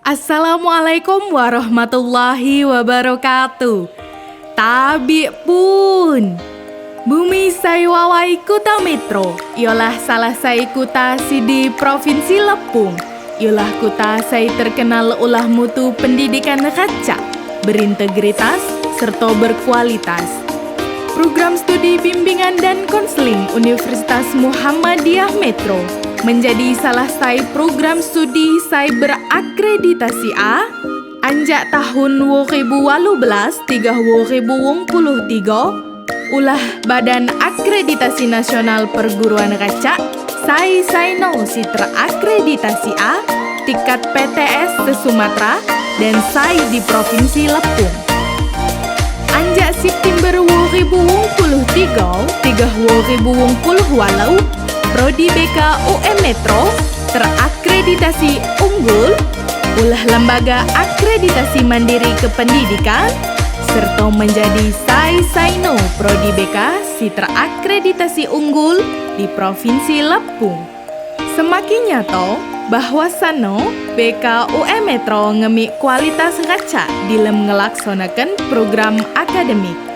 Assalamualaikum warahmatullahi wabarakatuh. Tabi pun. Bumi Saiwawai Kuta Metro ialah salah satu kuta di Provinsi Lampung. Ialah kuta saya terkenal ulah mutu pendidikan kaca, berintegritas, serta berkualitas. Program studi bimbingan dan konseling Universitas Muhammadiyah Metro menjadi salah satu program studi saya berakreditasi A anjak tahun 2018 hingga 2023 ulah Badan Akreditasi Nasional Perguruan Kaca Saino si terakreditasi A tingkat PTS se-Sumatera dan saya di Provinsi Lampung. Anjak September 2023 hingga 2020 Prodi BK UM Metro terakreditasi unggul ulah Lembaga Akreditasi Mandiri Kependidikan serta menjadi Saino Prodi BK si terakreditasi unggul di Provinsi Lampung. Semakin nyata bahwa Sano BK UM Metro ngemik kualitas kaca dalam ngelaksanakan program akademik.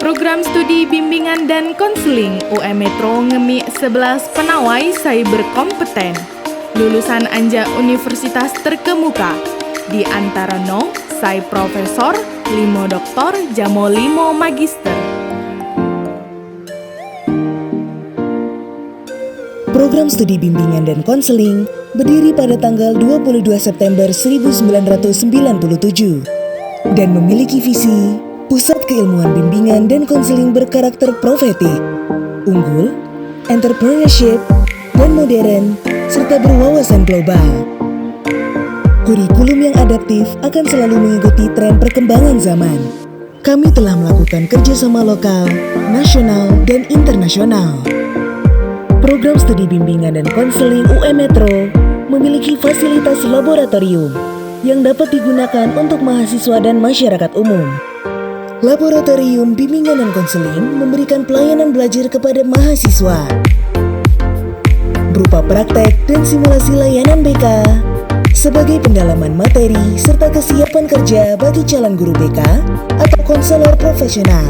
Program studi bimbingan dan konseling UM Metro ngemik 11 penawai saya berkompeten lulusan anjak universitas terkemuka di antara saya profesor, 5 doktor, jamo 5 magister. Program studi bimbingan dan konseling berdiri pada tanggal 22 September 1997 dan memiliki visi Pusat Keilmuan Bimbingan dan Konseling berkarakter profetik, unggul, entrepreneurship, dan modern, serta berwawasan global. Kurikulum yang adaptif akan selalu mengikuti tren perkembangan zaman. Kami telah melakukan kerjasama lokal, nasional, dan internasional. Program studi bimbingan dan konseling UM Metro memiliki fasilitas laboratorium yang dapat digunakan untuk mahasiswa dan masyarakat umum. Laboratorium bimbingan dan konseling memberikan pelayanan belajar kepada mahasiswa berupa praktek dan simulasi layanan BK sebagai pendalaman materi serta kesiapan kerja bagi calon guru BK atau konselor profesional.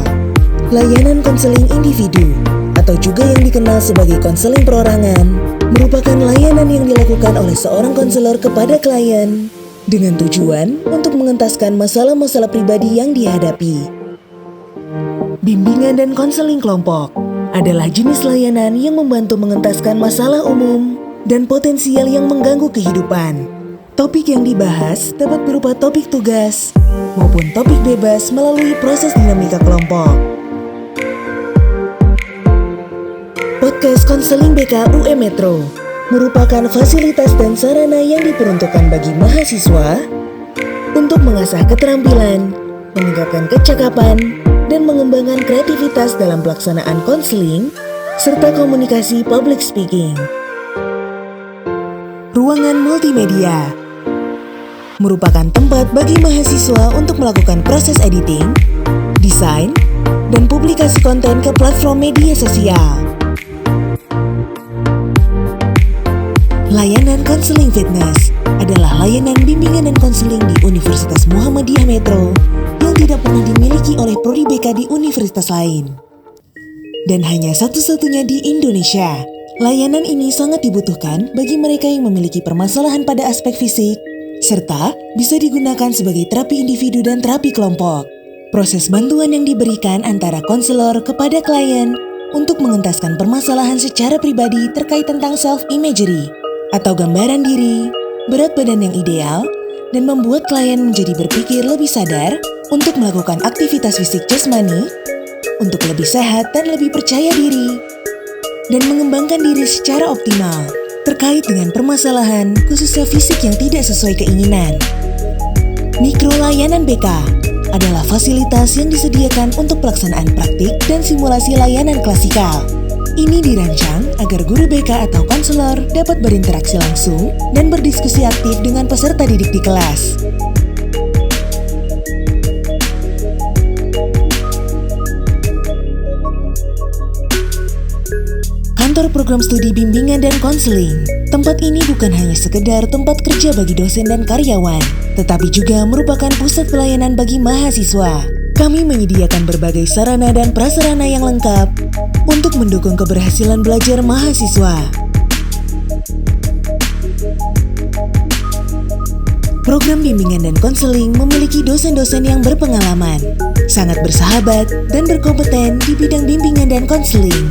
Layanan konseling individu atau juga yang dikenal sebagai konseling perorangan merupakan layanan yang dilakukan oleh seorang konselor kepada klien dengan tujuan untuk mengentaskan masalah-masalah pribadi yang dihadapi. Bimbingan dan konseling kelompok adalah jenis layanan yang membantu mengentaskan masalah umum dan potensial yang mengganggu kehidupan. Topik yang dibahas dapat berupa topik tugas maupun topik bebas melalui proses dinamika kelompok. Podcast Konseling BK UM Metro merupakan fasilitas dan sarana yang diperuntukkan bagi mahasiswa untuk mengasah keterampilan, meningkatkan kecakapan, dan mengembangkan kreativitas dalam pelaksanaan konseling serta komunikasi public speaking. Ruangan multimedia merupakan tempat bagi mahasiswa untuk melakukan proses editing, desain, dan publikasi konten ke platform media sosial. Layanan konseling fitness adalah layanan bimbingan dan konseling di Universitas Muhammadiyah Metro yang tidak pernah dimiliki oleh Prodi BK di universitas lain. Dan hanya satu-satunya di Indonesia. Layanan ini sangat dibutuhkan bagi mereka yang memiliki permasalahan pada aspek fisik, serta bisa digunakan sebagai terapi individu dan terapi kelompok. Proses bantuan yang diberikan antara konselor kepada klien untuk mengentaskan permasalahan secara pribadi terkait tentang self-imagery atau gambaran diri, berat badan yang ideal, dan membuat klien menjadi berpikir lebih sadar untuk melakukan aktivitas fisik jasmani, untuk lebih sehat dan lebih percaya diri, dan mengembangkan diri secara optimal terkait dengan permasalahan khususnya fisik yang tidak sesuai keinginan. Mikro layanan BK adalah fasilitas yang disediakan untuk pelaksanaan praktik dan simulasi layanan klasikal. Ini dirancang agar guru BK atau konselor dapat berinteraksi langsung dan berdiskusi aktif dengan peserta didik di kelas. Kantor Program Studi Bimbingan dan Konseling. Tempat ini bukan hanya sekedar tempat kerja bagi dosen dan karyawan, tetapi juga merupakan pusat pelayanan bagi mahasiswa. Kami menyediakan berbagai sarana dan prasarana yang lengkap untuk mendukung keberhasilan belajar mahasiswa. Program bimbingan dan konseling memiliki dosen-dosen yang berpengalaman, sangat bersahabat, dan berkompeten di bidang bimbingan dan konseling.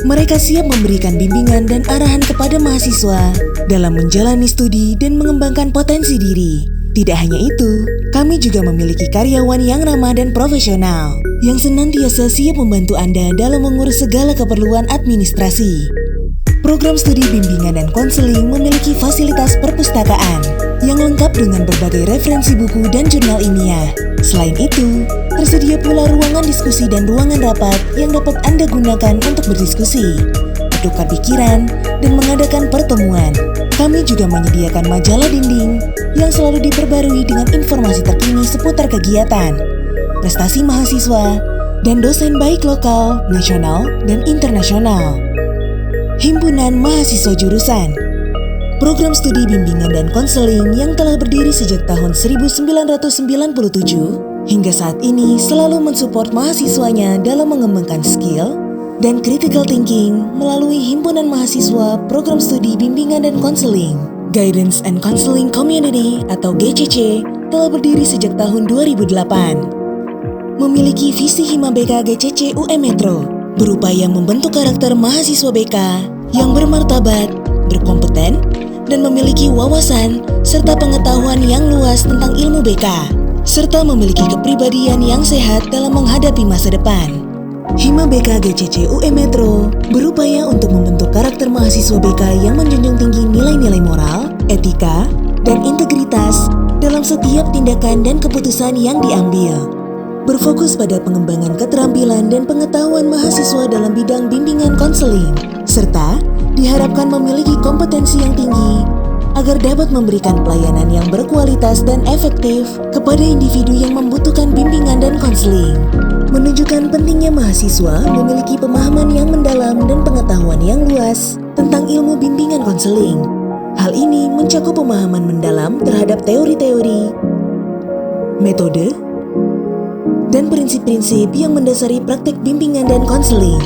Mereka siap memberikan bimbingan dan arahan kepada mahasiswa dalam menjalani studi dan mengembangkan potensi diri. Tidak hanya itu, kami juga memiliki karyawan yang ramah dan profesional, yang senantiasa siap membantu Anda dalam mengurus segala keperluan administrasi. Program studi bimbingan dan konseling memiliki fasilitas perpustakaan yang lengkap dengan berbagai referensi buku dan jurnal ilmiah. Selain itu, tersedia pula ruangan diskusi dan ruangan rapat yang dapat Anda gunakan untuk berdiskusi, bertukar pikiran, dan mengadakan pertemuan. Kami juga menyediakan majalah dinding yang selalu diperbarui dengan informasi terkini seputar kegiatan, prestasi mahasiswa, dan dosen baik lokal, nasional, dan internasional. Himpunan Mahasiswa Jurusan Program studi bimbingan dan konseling yang telah berdiri sejak tahun 1997 hingga saat ini selalu mensupport mahasiswanya dalam mengembangkan skill dan critical thinking melalui Himpunan Mahasiswa Program Studi Bimbingan dan Konseling. Guidance and Counseling Community atau GCC telah berdiri sejak tahun 2008. Memiliki visi Hima BK GCC UM Metro, berupaya membentuk karakter mahasiswa BK yang bermartabat, berkompeten, dan memiliki wawasan serta pengetahuan yang luas tentang ilmu BK, serta memiliki kepribadian yang sehat dalam menghadapi masa depan. Hima BK GCC UM Metro berupaya untuk membentuk karakter mahasiswa BK yang menjunjung tinggi nilai-nilai moral, etika, dan integritas dalam setiap tindakan dan keputusan yang diambil. Berfokus pada pengembangan keterampilan dan pengetahuan mahasiswa dalam bidang bimbingan konseling, serta diharapkan memiliki kompetensi yang tinggi agar dapat memberikan pelayanan yang berkualitas dan efektif kepada individu yang membutuhkan bimbingan dan konseling. Menunjukkan pentingnya mahasiswa memiliki pemahaman yang mendalam dan pengetahuan yang luas tentang ilmu bimbingan konseling. Hal ini mencakup pemahaman mendalam terhadap teori-teori, metode, dan prinsip-prinsip yang mendasari praktik bimbingan dan konseling.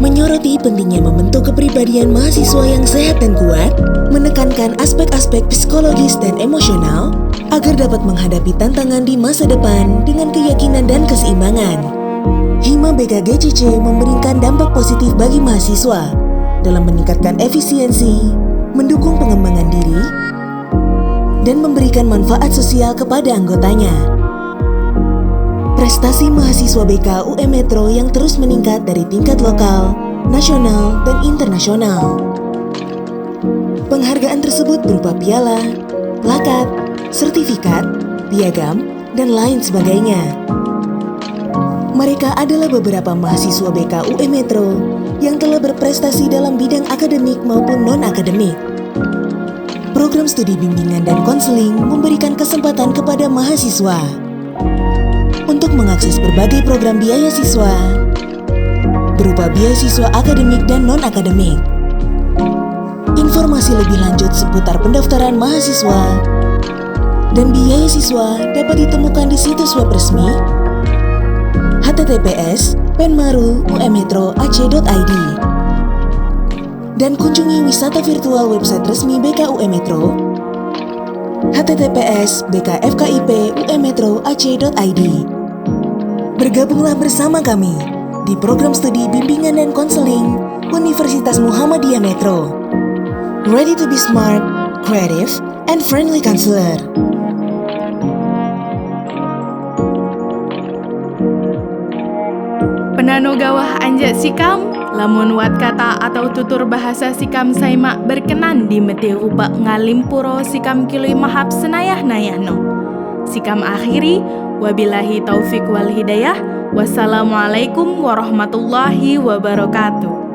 Menyoroti pentingnya membentuk kepribadian mahasiswa yang sehat dan kuat, menekankan aspek-aspek psikologis dan emosional agar dapat menghadapi tantangan di masa depan dengan keyakinan dan keseimbangan. Hima BK GCC memberikan dampak positif bagi mahasiswa dalam meningkatkan efisiensi, mendukung pengembangan diri, dan memberikan manfaat sosial kepada anggotanya. Prestasi mahasiswa BK UM Metro yang terus meningkat dari tingkat lokal, nasional, dan internasional. Penghargaan tersebut berupa piala, plakat, sertifikat, piagam, dan lain sebagainya. Mereka adalah beberapa mahasiswa BK UM Metro yang telah berprestasi dalam bidang akademik maupun non-akademik. Program studi bimbingan dan konseling memberikan kesempatan kepada mahasiswa untuk mengakses berbagai program biaya siswa berupa beasiswa akademik dan non-akademik. Informasi lebih lanjut seputar pendaftaran mahasiswa dan biaya siswa dapat ditemukan di situs web resmi https://penmaru.ummetro.ac.id dan kunjungi wisata virtual website resmi BK UM Metro https://bkfkip.ummetro.ac.id. Bergabunglah bersama kami di program studi bimbingan dan konseling Universitas Muhammadiyah Metro. Ready to be smart, creative, and friendly counselor. Penano gawah anjak sikam, lamun wat kata atau tutur bahasa sikam saimak berkenan di meti rupa ngalimpuro sikam kilui mahap senayah-nayahno. Sikam akhiri, wabillahi taufik wal hidayah, wassalamualaikum warahmatullahi wabarakatuh.